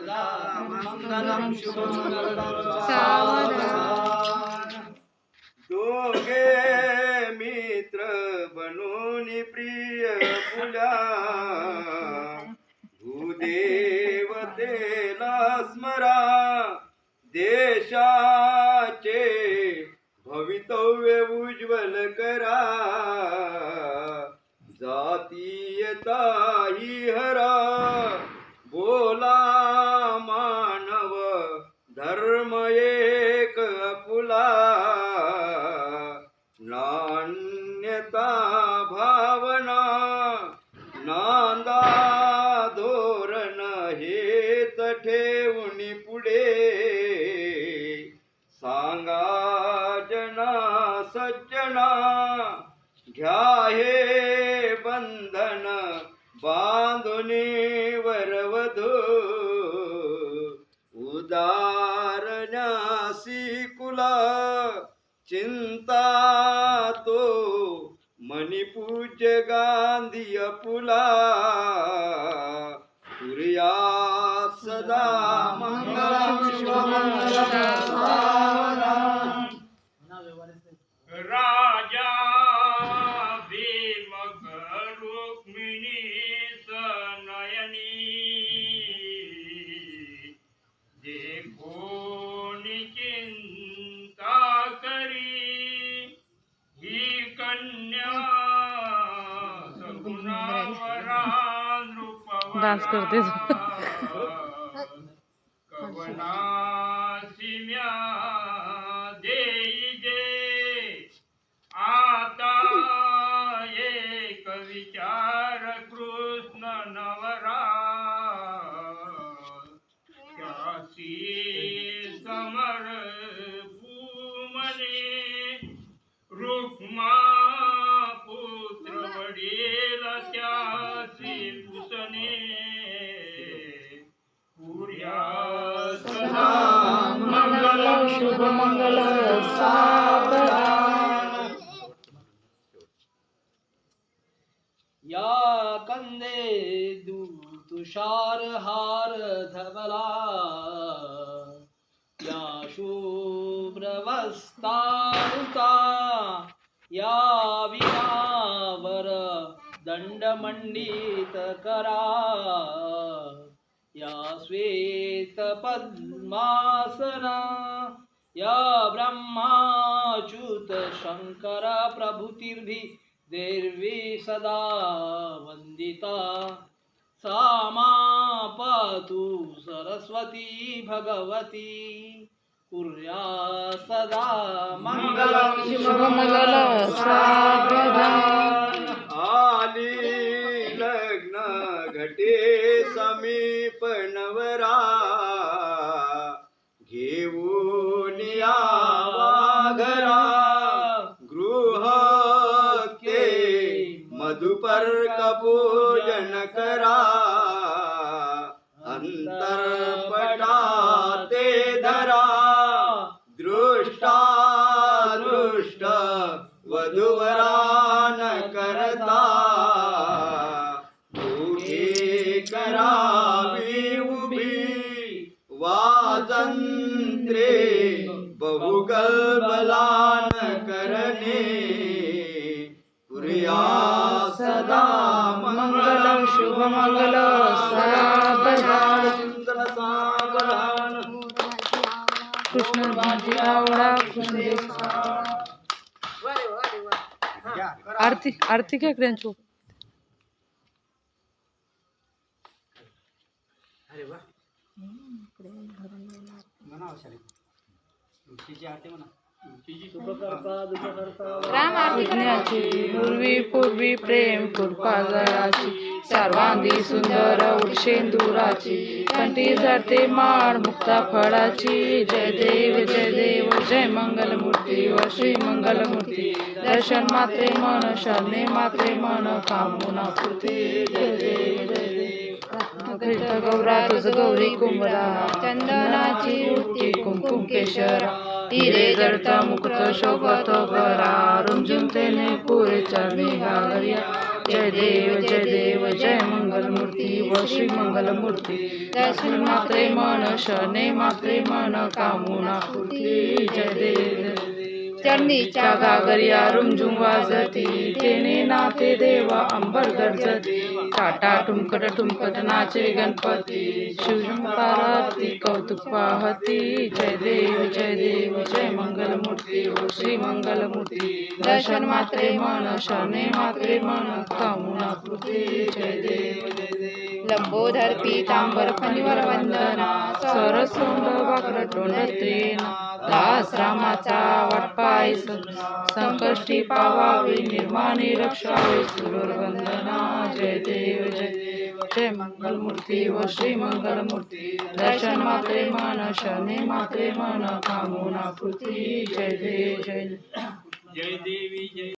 सदा मंगलम शुभमंगलम सावधान। दोघे मित्र बनून प्रिय फुल्या भूदेवतेला स्मरा देशाचे भवितव्य उज्ज्वल करा जातीयता ही हरा बोला मानव धर्म एक फुला नान्यता भावना नांदा धोरण हेच ठेवून पुढे सांगा जना सज्जना घ्या हे बंधन बांधून वरवधू उदारण्यासी कुला चिंता तो मणिपूज्य गांधी पुला सूर्यात सदा मंगलम शुभमंगलम। राजा भीम रुक्मिणी सनयनी जे कोणी चिंता करी ही कन्या सगुणावरा डान्स करते कवनासी म्या देई जे आता एक विचार कृष्ण नवरा त्यासी समर भूमने रुक्मा पुत्र वडील त्यासी पुसने पुर्या सदा मंगलम शुभमंगलम सावधान। या कंदे तुषार हार धवला या शुभ्रवस्तानुता या विनावर दंडमंडित करा या श्वेत पद्मासना या ब्रह्माच्युत शंकर प्रभुतिर्भि देवी सदा वंदिता सा मा पातु सरस्वती भगवती कुर्या सदा मंगलम शुभमंगलम सावधान। आली लग्न घटे समीप नवरा घेऊन यावा घरा गृह के मधुपर्क पूजन करा अंतरपटाते धरा दृष्टादृष्ट वधूवरान करता उभे करावी उभी वाजंत्रे बहुगलबलान करणे पुर्या सदा मंगलम शुभमंगलम सावधान। चिंतन सावधान कृष्ण भाजी आवडा कृष्ण आरती आरती क्या क्रेंचो अरे वाह मनाव शाळे तुळशीची आरती म्हणा विज्ञाची पूर्वी पूर्वी प्रेम कृपा जयाची सर्वांगी सुंदर उर्षेंदुराची कंठी झडते माळ मुक्ता फळाची जय देव जय मंगलमूर्ती व श्री मंगलमूर्ती दर्शन मात्रे मन शरणे मात्रे मन कामना पूर्ती जय देव गौरा तुझ गौरी कुंभरा चंदनाची उठी कुंकुम केशरा हिरे जडता मुकुट शोभतो गरा रुंजुम तेने पुरे चरणी घागरिया जय देव जय मंगलमूर्ती व श्री मंगलमूर्ती दर्शन मात्रे मन शने मात्रे मन कामुना पूर्ती जय देव चरणीच्या गागरिया रुमझुम वाजती तेने नाते देवा अंबर गरजती टाटा ठुमकट नाचे गणपती शिवशंकराती कौतुक पाहती जय देव जय मंगलमूर्ती ओ श्री मंगलमूर्ती दर्शन मात्रे मन शने मात्रे मन कामुना पूर्ती जय देव लंबोदर पीतांबर फणीवर वंदना सरसोंड वाकड तोंड त्रिना दास रामाचा वाटपाय संकष्टी पावावे निर्माणे रक्षावे सुरवर वंदना जय देव जय मंगलमूर्ती व श्री मंगलमूर्ती दर्शन मात्रे मन शने मात्रे मन कामुना पूर्ती जय देव जय जय देवी जय